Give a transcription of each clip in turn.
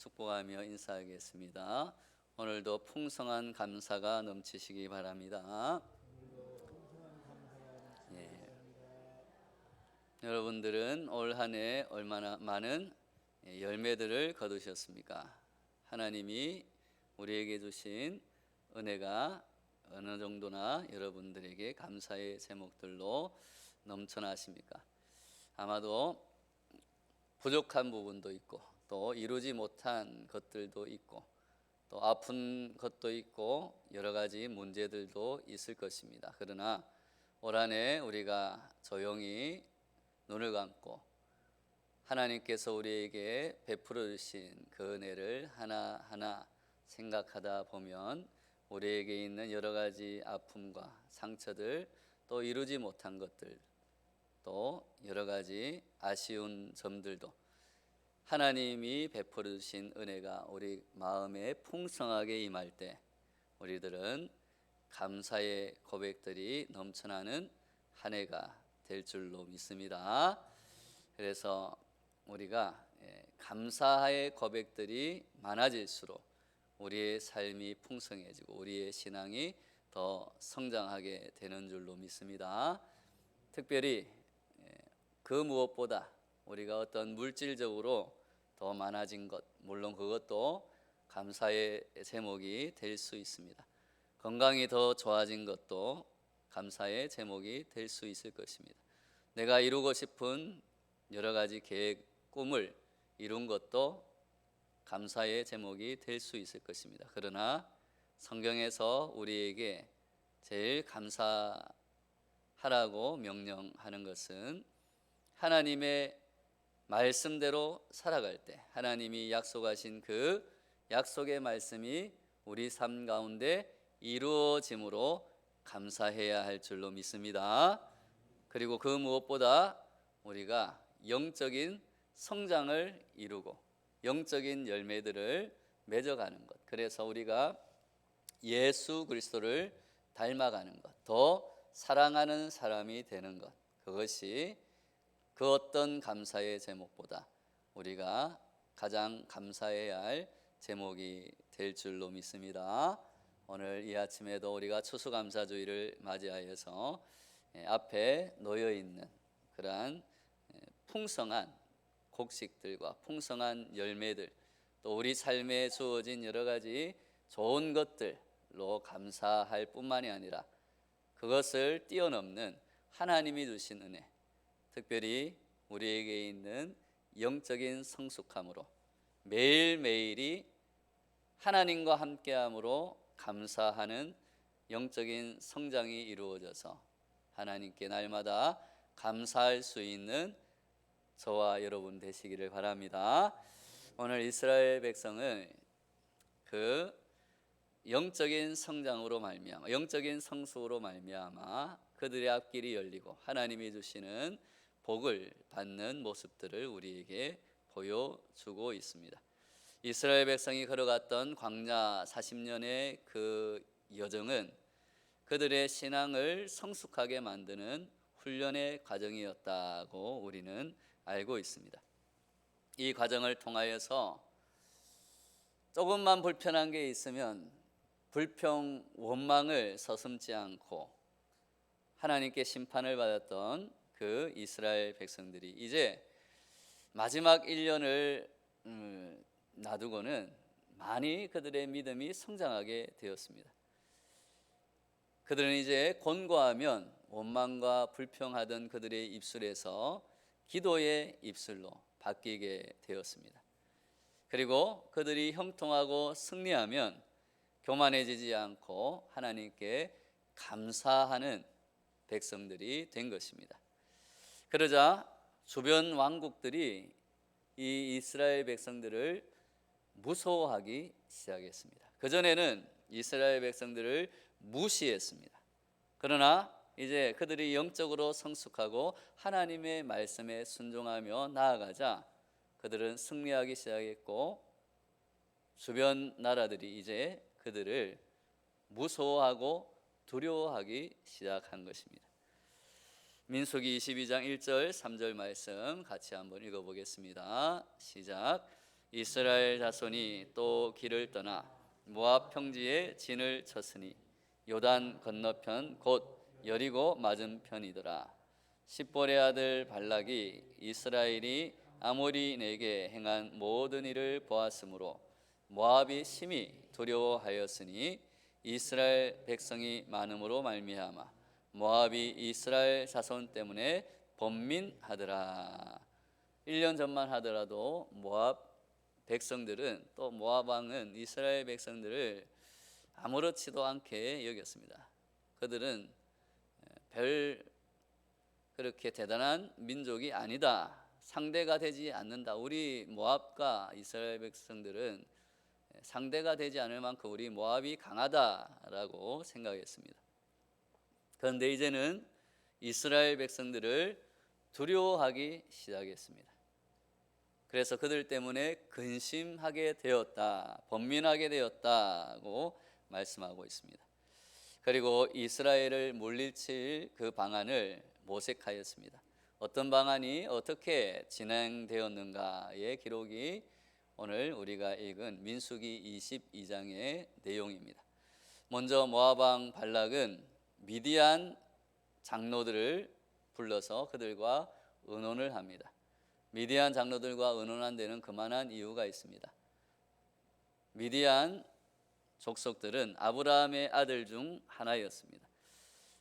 축복하며 인사하겠습니다. 오늘도 풍성한 감사가 넘치시기 바랍니다. 예. 여러분들은 올 한 해 얼마나 많은 열매들을 거두셨습니까? 하나님이 우리에게 주신 은혜가 어느 정도나 여러분들에게 감사의 제목들로 넘쳐나십니까? 아마도 부족한 부분도 있고 또 이루지 못한 것들도 있고 또 아픈 것도 있고 여러 가지 문제들도 있을 것입니다. 그러나 올 한 해 우리가 조용히 눈을 감고 하나님께서 우리에게 베풀어 주신 그 은혜를 하나하나 생각하다 보면 우리에게 있는 여러 가지 아픔과 상처들, 또 이루지 못한 것들, 또 여러 가지 아쉬운 점들도 하나님이 베풀어 주신 은혜가 우리 마음에 풍성하게 임할 때 우리들은 감사의 고백들이 넘쳐나는 한 해가 될 줄로 믿습니다. 그래서 우리가 감사의 고백들이 많아질수록 우리의 삶이 풍성해지고 우리의 신앙이 더 성장하게 되는 줄로 믿습니다. 특별히 그 무엇보다 우리가 어떤 물질적으로 더 많아진 것, 물론 그것도 감사의 제목이 될 수 있습니다. 건강이 더 좋아진 것도 감사의 제목이 될 수 있을 것입니다. 내가 이루고 싶은 여러 가지 계획, 꿈을 이룬 것도 감사의 제목이 될 수 있을 것입니다. 그러나 성경에서 우리에게 제일 감사하라고 명령하는 것은 하나님의 말씀대로 살아갈 때 하나님이 약속하신 그 약속의 말씀이 우리 삶 가운데 이루어짐으로 감사해야 할 줄로 믿습니다. 그리고 그 무엇보다 우리가 영적인 성장을 이루고 영적인 열매들을 맺어가는 것, 그래서 우리가 예수 그리스도를 닮아가는 것, 더 사랑하는 사람이 되는 것, 그것이 그 어떤 감사의 제목보다 우리가 가장 감사해야 할 제목이 될 줄로 믿습니다. 오늘 이 아침에도 우리가 추수감사주의를 맞이하여서 앞에 놓여 있는 그러한 풍성한 곡식들과 풍성한 열매들, 또 우리 삶에 주어진 여러 가지 좋은 것들로 감사할 뿐만이 아니라 그것을 뛰어넘는 하나님이 주신 은혜, 특별히 우리에게 있는 영적인 성숙함으로 매일매일이 하나님과 함께함으로 감사하는 영적인 성장이 이루어져서 하나님께 날마다 감사할 수 있는 저와 여러분 되시기를 바랍니다. 오늘 이스라엘 백성을 그 영적인 성장으로 말미암아, 영적인 성숙으로 말미암아 그들의 앞길이 열리고 하나님이 주시는 복을 받는 모습들을 우리에게 보여주고 있습니다. 이스라엘 백성이 걸어갔던 광야 40년의 그 여정은 그들의 신앙을 성숙하게 만드는 훈련의 과정이었다고 우리는 알고 있습니다. 이 과정을 통하여서 조금만 불편한 게 있으면 불평, 원망을 서슴지 않고 하나님께 심판을 받았던 그 이스라엘 백성들이 이제 마지막 1년을 놔두고는 많이 그들의 믿음이 성장하게 되었습니다. 그들은 이제 권고하면 원망과 불평하던 그들의 입술에서 기도의 입술로 바뀌게 되었습니다. 그리고 그들이 형통하고 승리하면 교만해지지 않고 하나님께 감사하는 백성들이 된 것입니다. 그러자 주변 왕국들이 이 이스라엘 백성들을 무서워하기 시작했습니다. 그전에는 이스라엘 백성들을 무시했습니다. 그러나 이제 그들이 영적으로 성숙하고 하나님의 말씀에 순종하며 나아가자 그들은 승리하기 시작했고 주변 나라들이 이제 그들을 무서워하고 두려워하기 시작한 것입니다. 민수기 22장 1절 3절 말씀 같이 한번 읽어보겠습니다. 시작. 이스라엘 자손이 또 길을 떠나 모압 평지에 진을 쳤으니 요단 건너편 곧 여리고 맞은편이더라. 십볼의 아들 발락이 이스라엘이 아모리에게 행한 모든 일을 보았으므로 모압이 심히 두려워하였으니 이스라엘 백성이 많음으로 말미암아 모압이 이스라엘 자손 때문에 번민하더라. 1년 전만 하더라도 모압 백성들은, 또 모압 왕은 이스라엘 백성들을 아무렇지도 않게 여겼습니다. 그들은 별 그렇게 대단한 민족이 아니다, 상대가 되지 않는다, 우리 모압과 이스라엘 백성들은 상대가 되지 않을 만큼 우리 모압이 강하다라고 생각했습니다. 그런데 이제는 이스라엘 백성들을 두려워하기 시작했습니다. 그래서 그들 때문에 근심하게 되었다, 번민하게 되었다고 말씀하고 있습니다. 그리고 이스라엘을 물리칠 그 방안을 모색하였습니다. 어떤 방안이 어떻게 진행되었는가의 기록이 오늘 우리가 읽은 민수기 22장의 내용입니다. 먼저 모압 왕 발락은 미디안 장로들을 불러서 그들과 의논을 합니다. 미디안 장로들과 의논한 데는 그만한 이유가 있습니다. 미디안 족속들은 아브라함의 아들 중 하나였습니다.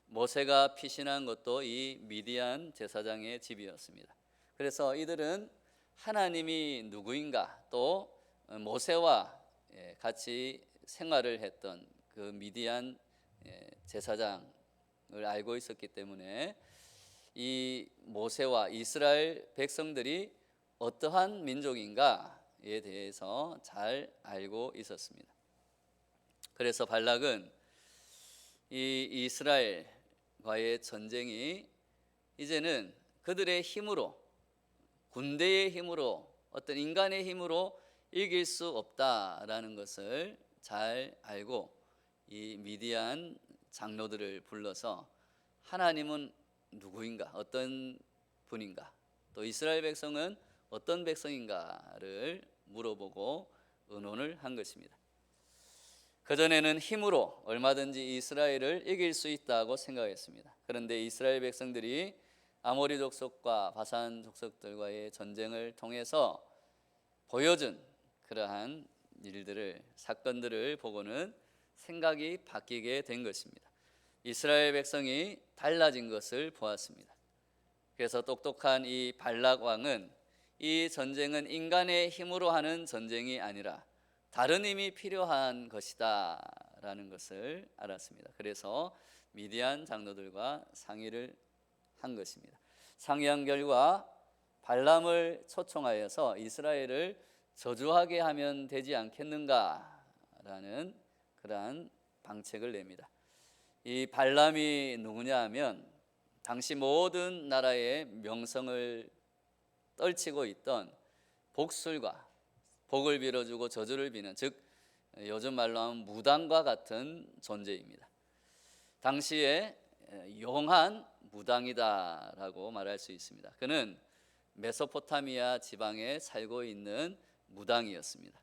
모세가 피신한 것도 이 미디안 제사장의 집이었습니다. 그래서 이들은 하나님이 누구인가, 또 모세와 같이 생활을 했던 그 미디안 제사장을 알고 있었기 때문에 이 모세와 이스라엘 백성들이 어떠한 민족인가에 대해서 잘 알고 있었습니다. 그래서 발락은 이 이스라엘과의 전쟁이 이제는 그들의 힘으로, 군대의 힘으로, 어떤 인간의 힘으로 이길 수 없다라는 것을 잘 알고 이 미디안 장로들을 불러서 하나님은 누구인가, 어떤 분인가, 또 이스라엘 백성은 어떤 백성인가를 물어보고 의논을 한 것입니다. 그전에는 힘으로 얼마든지 이스라엘을 이길 수 있다고 생각했습니다. 그런데 이스라엘 백성들이 아모리 족속과 바산 족속들과의 전쟁을 통해서 보여준 그러한 일들을, 사건들을 보고는 생각이 바뀌게 된 것입니다. 이스라엘 백성이 달라진 것을 보았습니다. 그래서 똑똑한 이 발락 왕은 이 전쟁은 인간의 힘으로 하는 전쟁이 아니라 다른 힘이 필요한 것이다 라는 것을 알았습니다. 그래서 미디안 장로들과 상의를 한 것입니다. 상의한 결과 발람을 초청하여서 이스라엘을 저주하게 하면 되지 않겠는가 라는 그러한 방책을 냅니다. 이 발람이 누구냐 하면 당시 모든 나라의 명성을 떨치고 있던 복술과 복을 빌어주고 저주를 비는, 즉 요즘 말로 하면 무당과 같은 존재입니다. 당시에 용한 무당이다라고 말할 수 있습니다. 그는 메소포타미아 지방에 살고 있는 무당이었습니다.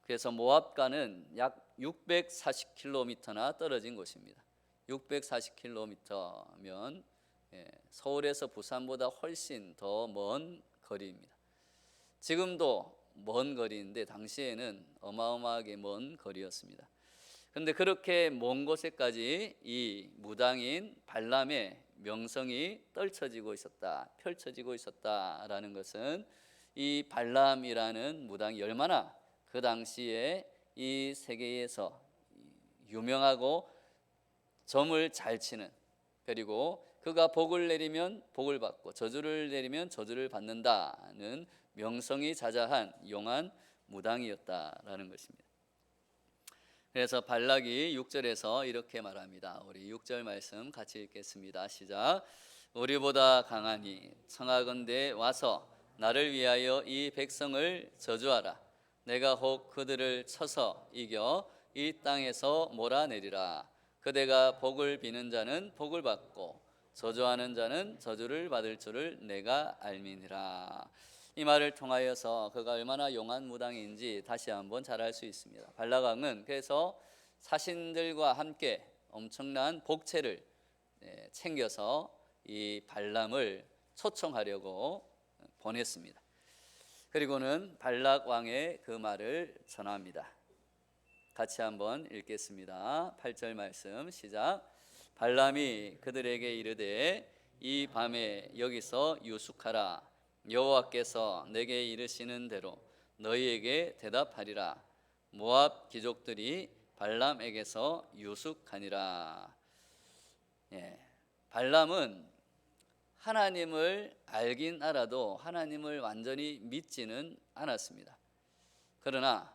그래서 모압과는 약 640km나 떨어진 곳입니다. 640km면 서울에서 부산보다 훨씬 더 먼 거리입니다. 지금도 먼 거리인데 당시에는 어마어마하게 먼 거리였습니다. 그런데 그렇게 먼 곳에까지 이 무당인 발람의 명성이 떨쳐지고 있었다, 펼쳐지고 있었다라는 것은 이 발람이라는 무당이 얼마나 그 당시에 이 세계에서 유명하고 점을 잘 치는, 그리고 그가 복을 내리면 복을 받고 저주를 내리면 저주를 받는다는 명성이 자자한 용한 무당이었다라는 것입니다. 그래서 발락이 6절에서 이렇게 말합니다. 우리 6절 말씀 같이 읽겠습니다. 시작. 우리보다 강하니 청하건대 와서 나를 위하여 이 백성을 저주하라. 내가 혹 그들을 쳐서 이겨 이 땅에서 몰아내리라. 그대가 복을 비는 자는 복을 받고 저주하는 자는 저주를 받을 줄을 내가 알미니라. 이 말을 통하여서 그가 얼마나 용한 무당인지 다시 한번 잘 알 수 있습니다. 발락왕은 그래서 사신들과 함께 엄청난 복채를 챙겨서 이 발람을 초청하려고 보냈습니다. 그리고는 발락 왕의 그 말을 전합니다. 같이 한번 읽겠습니다. 8절 말씀 시작. 발람이 그들에게 이르되 이 밤에 여기서 유숙하라. 여호와께서 내게 이르시는 대로 너희에게 대답하리라. 모압 귀족들이 발람에게서 유숙하니라. 발람은 하나님을 알긴 알아도 하나님을 완전히 믿지는 않았습니다. 그러나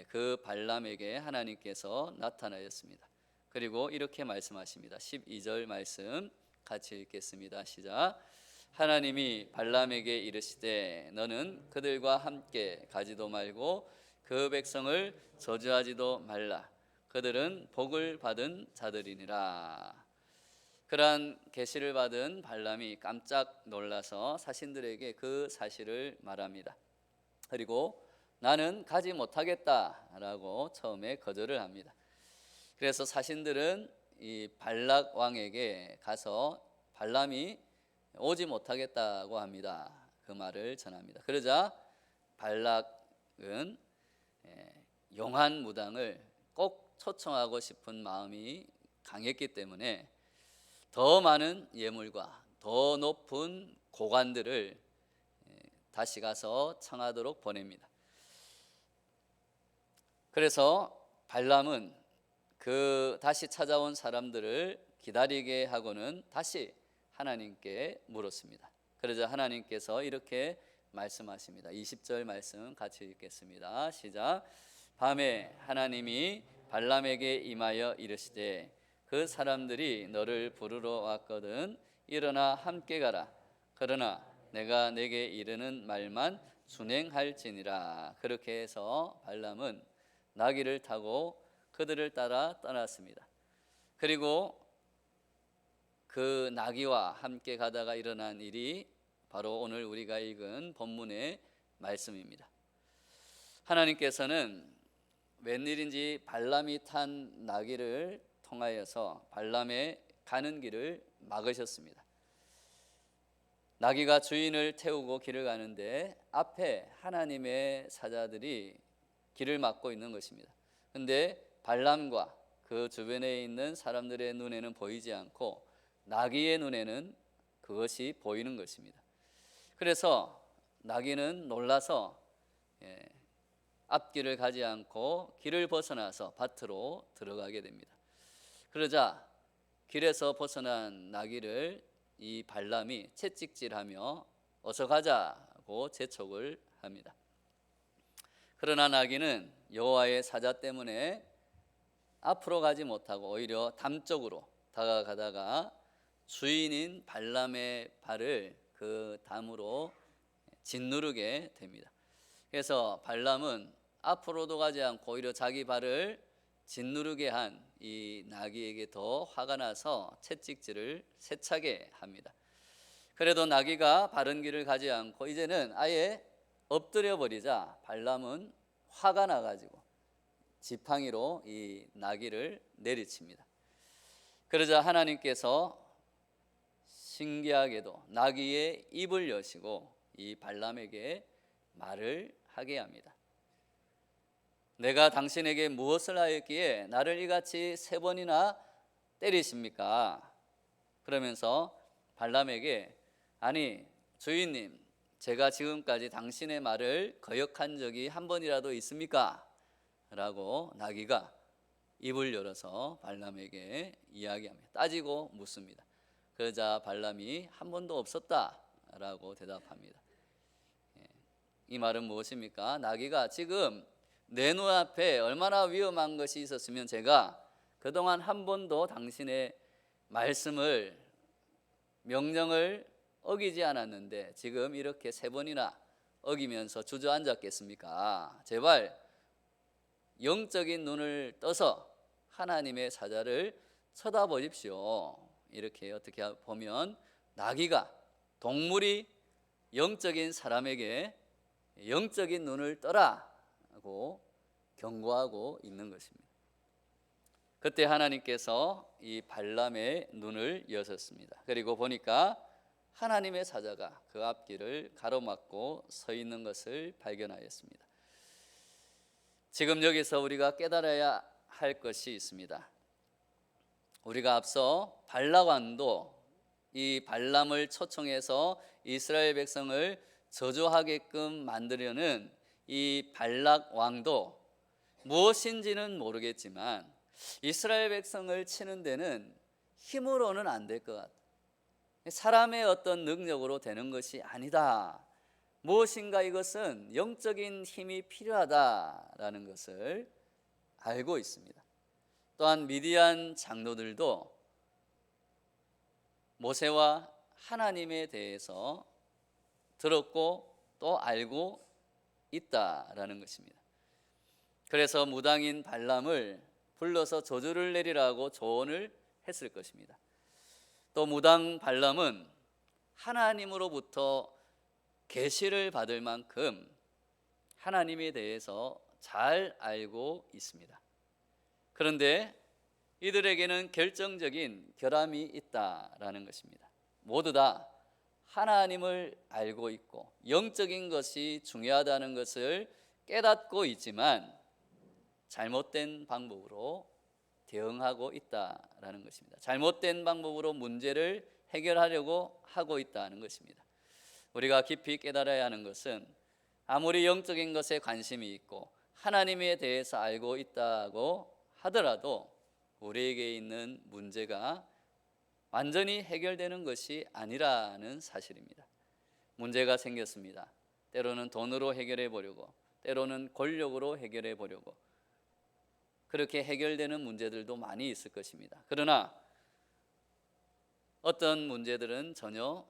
그 발람에게 하나님께서 나타나셨습니다. 그리고 이렇게 말씀하십니다. 12절 말씀 같이 읽겠습니다. 시작. 하나님이 발람에게 이르시되 너는 그들과 함께 가지도 말고 그 백성을 저주하지도 말라. 그들은 복을 받은 자들이니라. 그러한 계시를 받은 발람이 깜짝 놀라서 사신들에게 그 사실을 말합니다. 그리고 나는 가지 못하겠다라고 처음에 거절을 합니다. 그래서 사신들은 이 발락 왕에게 가서 발람이 오지 못하겠다고 합니다. 그 말을 전합니다. 그러자 발락은 용한 무당을 꼭 초청하고 싶은 마음이 강했기 때문에 더 많은 예물과 더 높은 고관들을 다시 가서 청하도록 보냅니다. 그래서 발람은 그 다시 찾아온 사람들을 기다리게 하고는 다시 하나님께 물었습니다. 그러자 하나님께서 이렇게 말씀하십니다. 20절 말씀 같이 읽겠습니다. 시작. 밤에 하나님이 발람에게 임하여 이르시되 그 사람들이 너를 부르러 왔거든 일어나 함께 가라. 그러나 내가 내게 이르는 말만 준행할지니라. 그렇게 해서 발람은 나귀를 타고 그들을 따라 떠났습니다. 그리고 그 나귀와 함께 가다가 일어난 일이 바로 오늘 우리가 읽은 본문의 말씀입니다. 하나님께서는 웬일인지 발람이 탄 나귀를 통하여서 발람의 가는 길을 막으셨습니다. 나귀가 주인을 태우고 길을 가는데 앞에 하나님의 사자들이 길을 막고 있는 것입니다. 그런데 발람과 그 주변에 있는 사람들의 눈에는 보이지 않고 나귀의 눈에는 그것이 보이는 것입니다. 그래서 나귀는 놀라서 앞길을 가지 않고 길을 벗어나서 밭으로 들어가게 됩니다. 그러자 길에서 벗어난 나귀를 이 발람이 채찍질하며 어서 가자고 재촉을 합니다. 그러나 나귀는 여호와의 사자 때문에 앞으로 가지 못하고 오히려 담쪽으로 다가가다가 주인인 발람의 발을 그 담으로 짓누르게 됩니다. 그래서 발람은 앞으로도 가지 않고 오히려 자기 발을 짓누르게 한 이 나귀에게 더 화가 나서 채찍질을 세차게 합니다. 그래도 나귀가 바른 길을 가지 않고 이제는 아예 엎드려 버리자 발람은 화가 나가지고 지팡이로 이 나귀를 내리칩니다. 그러자 하나님께서 신기하게도 나귀의 입을 여시고 이 발람에게 말을 하게 합니다. 내가 당신에게 무엇을 하였기에 나를 이같이 3번이나 때리십니까? 그러면서 발람에게 아니 주인님, 제가 지금까지 당신의 말을 거역한 적이 한 번이라도 있습니까? 라고 나귀가 입을 열어서 발람에게 이야기합니다. 따지고 묻습니다. 그러자 발람이 한 번도 없었다 라고 대답합니다. 이 말은 무엇입니까? 나귀가 지금 내 눈앞에 얼마나 위험한 것이 있었으면 제가 그동안 한 번도 당신의 말씀을 명령을 어기지 않았는데 지금 이렇게 3번이나 어기면서 주저앉았겠습니까? 제발 영적인 눈을 떠서 하나님의 사자를 쳐다보십시오. 이렇게 어떻게 보면 나귀가 동물이 영적인 사람에게 영적인 눈을 떠라고 경고하고 있는 것입니다. 그때 하나님께서 이 발람의 눈을 여셨습니다. 그리고 보니까 하나님의 사자가 그 앞길을 가로막고 서 있는 것을 발견하였습니다. 지금 여기서 우리가 깨달아야 할 것이 있습니다. 우리가 앞서 발락 왕도 이 발람을 초청해서 이스라엘 백성을 저주하게끔 만들려는 이 발락 왕도 무엇인지는 모르겠지만 이스라엘 백성을 치는 데는 힘으로는 안 될 것 같아요. 사람의 어떤 능력으로 되는 것이 아니다. 무엇인가 이것은 영적인 힘이 필요하다라는 것을 알고 있습니다. 또한 미디안 장로들도 모세와 하나님에 대해서 들었고 또 알고 있다라는 것입니다. 그래서 무당인 발람을 불러서 저주를 내리라고 조언을 했을 것입니다. 또 무당 발람은 하나님으로부터 계시를 받을 만큼 하나님에 대해서 잘 알고 있습니다. 그런데 이들에게는 결정적인 결함이 있다라는 것입니다. 모두 다 하나님을 알고 있고 영적인 것이 중요하다는 것을 깨닫고 있지만 잘못된 방법으로 대응하고 있다라는 것입니다. 잘못된 방법으로 문제를 해결하려고 하고 있다는 것입니다. 우리가 깊이 깨달아야 하는 것은 아무리 영적인 것에 관심이 있고 하나님에 대해서 알고 있다고 하더라도 우리에게 있는 문제가 완전히 해결되는 것이 아니라는 사실입니다. 문제가 생겼습니다. 때로는 돈으로 해결해 보려고, 때로는 권력으로 해결해 보려고, 그렇게 해결되는 문제들도 많이 있을 것입니다. 그러나 어떤 문제들은 전혀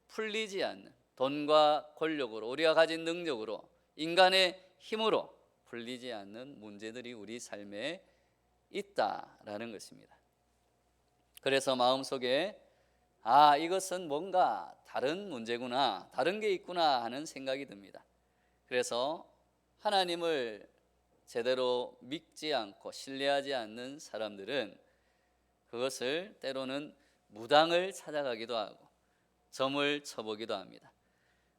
풀리지 않는, 돈과 권력으로, 우리가 가진 능력으로, 인간의 힘으로 풀리지 않는 문제들이 우리 삶에 있다라는 것입니다. 그래서 마음속에 이것은 뭔가 다른 문제구나, 다른 게 있구나 하는 생각이 듭니다. 그래서 하나님을 제대로 믿지 않고 신뢰하지 않는 사람들은 그것을 때로는 무당을 찾아가기도 하고 점을 쳐보기도 합니다.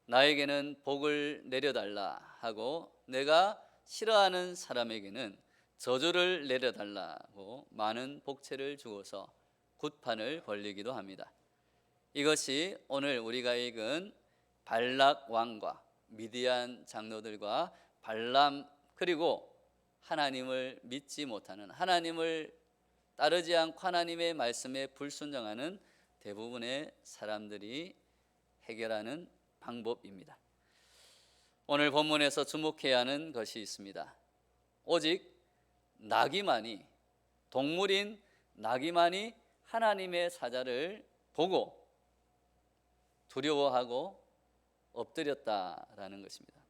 나에게는 복을 내려달라 하고 내가 싫어하는 사람에게는 저주를 내려달라고 많은 복채를 주어서 굿판을 벌리기도 합니다. 이것이 오늘 우리가 읽은 발락 왕과 미디안 장로들과 발람, 그리고 하나님을 믿지 못하는, 하나님을 따르지 않고 하나님의 말씀에 불순종하는 대부분의 사람들이 해결하는 방법입니다. 오늘 본문에서 주목해야 하는 것이 있습니다. 오직 나귀만이, 동물인 나귀만이 하나님의 사자를 보고 두려워하고 엎드렸다라는 것입니다.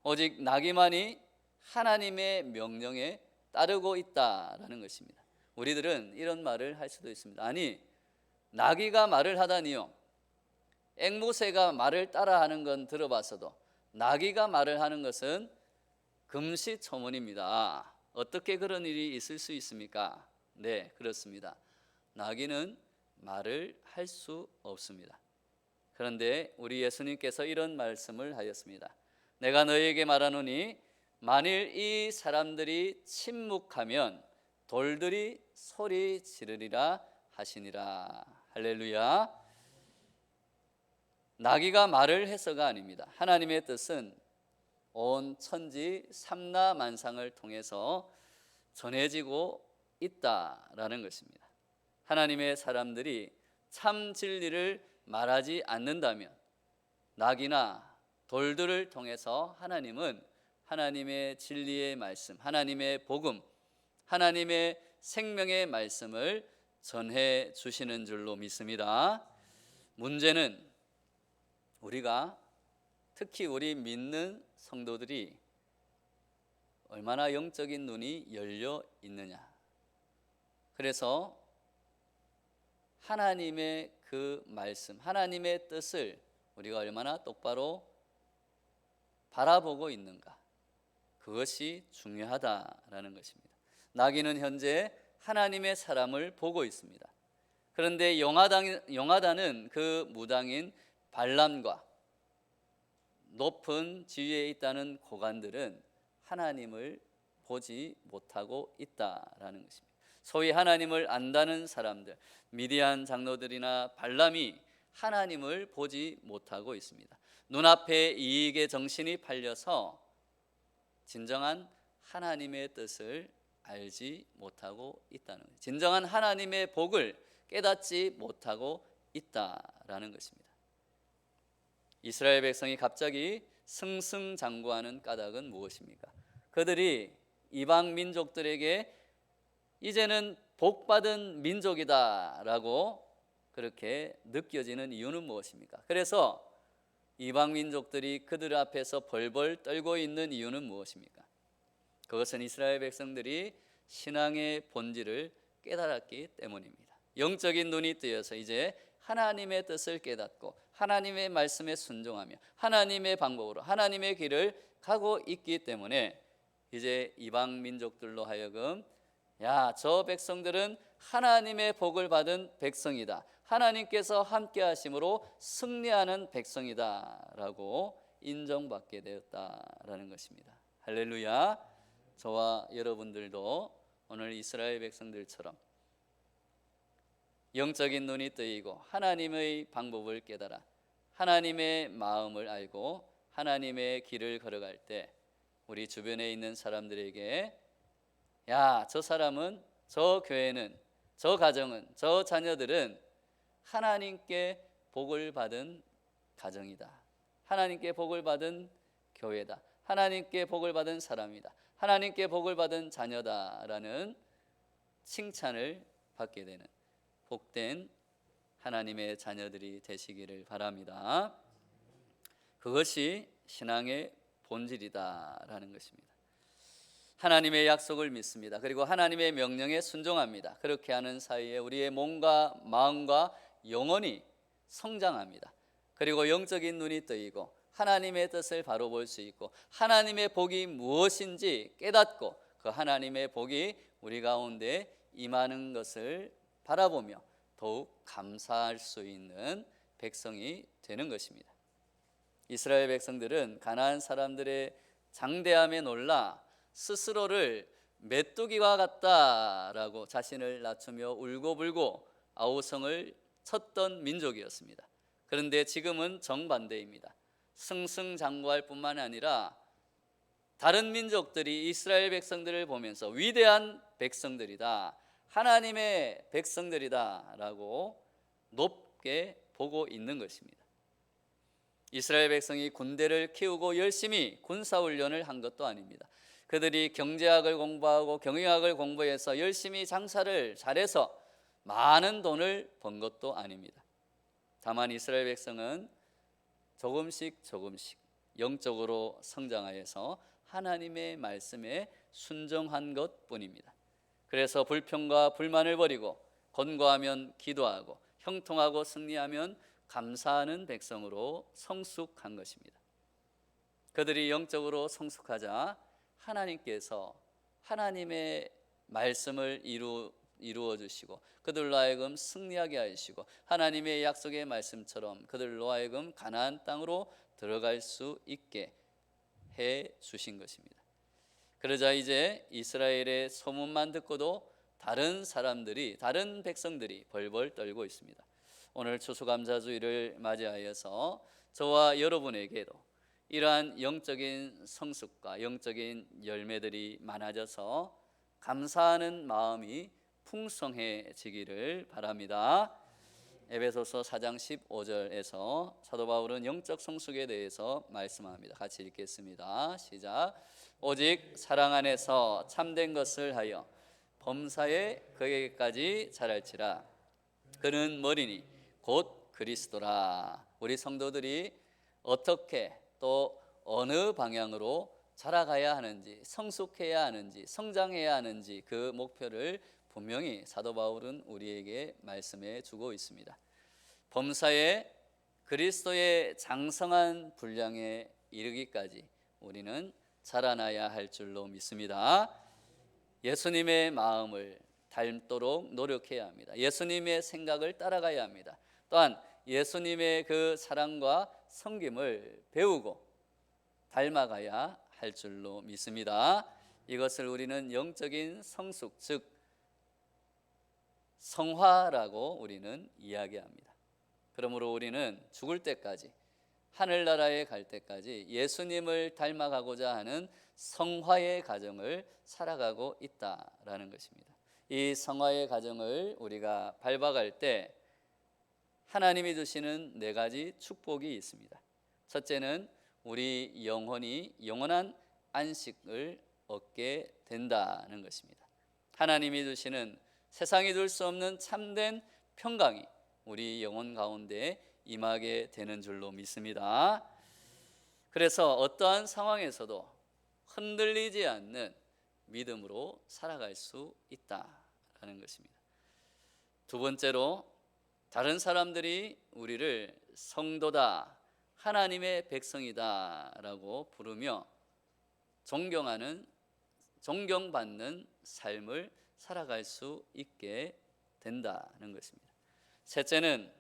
오직 나귀만이 하나님의 명령에 따르고 있다라는 것입니다. 우리들은 이런 말을 할 수도 있습니다. 아니, 나귀가 말을 하다니요, 앵무새가 말을 따라하는 건 들어봤어도 나귀가 말을 하는 것은 금시초문입니다. 어떻게 그런 일이 있을 수 있습니까? 네, 그렇습니다. 나귀는 말을 할 수 없습니다. 그런데 우리 예수님께서 이런 말씀을 하셨습니다. 내가 너희에게 말하노니 만일 이 사람들이 침묵하면 돌들이 소리 지르리라 하시니라. 할렐루야. 나귀가 말을 해서가 아닙니다. 하나님의 뜻은 온 천지 삼라만상을 통해서 전해지고 있다라는 것입니다. 하나님의 사람들이 참 진리를 말하지 않는다면 나귀나 돌들을 통해서 하나님은 하나님의 진리의 말씀, 하나님의 복음, 하나님의 생명의 말씀을 전해 주시는 줄로 믿습니다. 문제는 우리가, 특히 우리 믿는 성도들이 얼마나 영적인 눈이 열려 있느냐. 그래서 하나님의 그 말씀, 하나님의 뜻을 우리가 얼마나 똑바로 바라보고 있는가, 그것이 중요하다라는 것입니다. 나귀는 현재 하나님의 사람을 보고 있습니다. 그런데 용하다는 그 무당인 발람과 높은 지위에 있다는 고관들은 하나님을 보지 못하고 있다라는 것입니다. 소위 하나님을 안다는 사람들, 미디안 장로들이나 발람이 하나님을 보지 못하고 있습니다. 눈앞에 이익의 정신이 팔려서 진정한 하나님의 뜻을 알지 못하고 있다는 거예요. 진정한 하나님의 복을 깨닫지 못하고 있다라는 것입니다. 이스라엘 백성이 갑자기 승승장구하는 까닭은 무엇입니까? 그들이 이방 민족들에게 이제는 복받은 민족이다라고 그렇게 느껴지는 이유는 무엇입니까? 그래서 이방 민족들이 그들 앞에서 벌벌 떨고 있는 이유는 무엇입니까? 그것은 이스라엘 백성들이 신앙의 본질을 깨달았기 때문입니다. 영적인 눈이 뜨여서 이제 하나님의 뜻을 깨닫고 하나님의 말씀에 순종하며 하나님의 방법으로 하나님의 길을 가고 있기 때문에 이제 이방 민족들로 하여금 야, 저 백성들은 하나님의 복을 받은 백성이다, 하나님께서 함께 하심으로 승리하는 백성이다 라고 인정받게 되었다라는 것입니다. 할렐루야. 저와 여러분들도 오늘 이스라엘 백성들처럼 영적인 눈이 뜨이고 하나님의 방법을 깨달아 하나님의 마음을 알고 하나님의 길을 걸어갈 때 우리 주변에 있는 사람들에게 야, 저 사람은, 저 교회는, 저 가정은, 저 자녀들은 하나님께 복을 받은 가정이다, 하나님께 복을 받은 교회다, 하나님께 복을 받은 사람이다, 하나님께 복을 받은 자녀다라는 칭찬을 받게 되는 복된 하나님의 자녀들이 되시기를 바랍니다. 그것이 신앙의 본질이다라는 것입니다. 하나님의 약속을 믿습니다. 그리고 하나님의 명령에 순종합니다. 그렇게 하는 사이에 우리의 몸과 마음과 영혼이 성장합니다. 그리고 영적인 눈이 뜨이고 하나님의 뜻을 바로 볼 수 있고 하나님의 복이 무엇인지 깨닫고 그 하나님의 복이 우리 가운데 임하는 것을 바라보며 더욱 감사할 수 있는 백성이 되는 것입니다. 이스라엘 백성들은 가나안 사람들의 장대함에 놀라 스스로를 메뚜기와 같다라고 자신을 낮추며 울고불고 아우성을 쳤던 민족이었습니다. 그런데 지금은 정반대입니다. 승승장구할 뿐만 아니라 다른 민족들이 이스라엘 백성들을 보면서 위대한 백성들이다, 하나님의 백성들이다 라고 높게 보고 있는 것입니다. 이스라엘 백성이 군대를 키우고 열심히 군사훈련을 한 것도 아닙니다. 그들이 경제학을 공부하고 경영학을 공부해서 열심히 장사를 잘해서 많은 돈을 번 것도 아닙니다. 다만 이스라엘 백성은 조금씩 영적으로 성장하여서 하나님의 말씀에 순종한 것뿐입니다. 그래서 불평과 불만을 버리고 권고하면 기도하고 형통하고 승리하면 감사하는 백성으로 성숙한 것입니다. 그들이 영적으로 성숙하자 하나님께서 하나님의 말씀을 이루어 주시고 그들로 하여금 승리하게 하시고 하나님의 약속의 말씀처럼 그들로 하여금 가나안 땅으로 들어갈 수 있게 해 주신 것입니다. 그러자 이제 이스라엘의 소문만 듣고도 다른 백성들이 벌벌 떨고 있습니다. 오늘 추수감사주일을 맞이하여서 저와 여러분에게도 이러한 영적인 성숙과 영적인 열매들이 많아져서 감사하는 마음이 풍성해지기를 바랍니다. 에베소서 4장 15절에서 사도 바울은 영적 성숙에 대해서 말씀합니다. 같이 읽겠습니다. 시작. 오직 사랑 안에서 참된 것을 하여 범사에 그에게까지 자랄지라. 그는 머리니 곧 그리스도라. 우리 성도들이 어떻게 또 어느 방향으로 자라가야 하는지, 성숙해야 하는지, 성장해야 하는지 그 목표를 분명히 사도 바울은 우리에게 말씀해 주고 있습니다. 범사에 그리스도의 장성한 분량에 이르기까지 우리는 자라나야 할 줄로 믿습니다. 예수님의 마음을 닮도록 노력해야 합니다. 예수님의 생각을 따라가야 합니다. 또한 예수님의 그 사랑과 섬김을 배우고 닮아가야 할 줄로 믿습니다. 이것을 우리는 영적인 성숙, 즉 성화라고 우리는 이야기합니다. 그러므로 우리는 죽을 때까지, 하늘나라에 갈 때까지 예수님을 닮아가고자 하는 성화의 과정을 살아가고 있다라는 것입니다. 이 성화의 과정을 우리가 밟아갈 때 하나님이 주시는 4가지 축복이 있습니다. 첫째는 우리 영혼이 영원한 안식을 얻게 된다는 것입니다. 하나님이 주시는 세상이 줄 수 없는 참된 평강이 우리 영혼 가운데 임하게 되는 줄로 믿습니다. 그래서 어떠한 상황에서도 흔들리지 않는 믿음으로 살아갈 수 있다라는 것입니다. 두 번째로, 다른 사람들이 우리를 성도다, 하나님의 백성이다 라고 부르며 존경받는 삶을 살아갈 수 있게 된다는 것입니다. 셋째는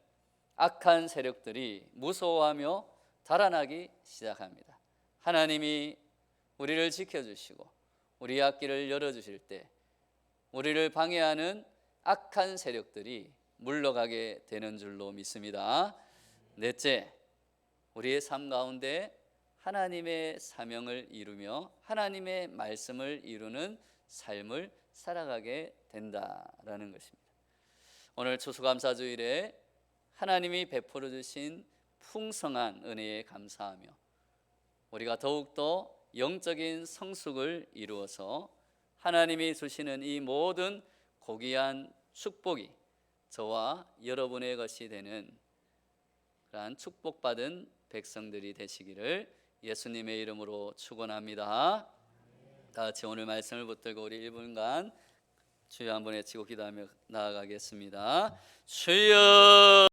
악한 세력들이 무서워하며 달아나기 시작합니다. 하나님이 우리를 지켜주시고 우리 앞길을 열어주실 때 우리를 방해하는 악한 세력들이 물러가게 되는 줄로 믿습니다. 넷째, 우리의 삶 가운데 하나님의 사명을 이루며 하나님의 말씀을 이루는 삶을 살아가게 된다라는 것입니다. 오늘 추수감사주일에 하나님이 베풀어 주신 풍성한 은혜에 감사하며 우리가 더욱더 영적인 성숙을 이루어서 하나님이 주시는 이 모든 고귀한 축복이 저와 여러분의 것이 되는 그러한 축복받은 백성들이 되시기를 예수님의 이름으로 축원합니다. 다 같이 오늘 말씀을 붙들고 우리 1분간 주여 한번 외치고 기도하며 나아가겠습니다. 주여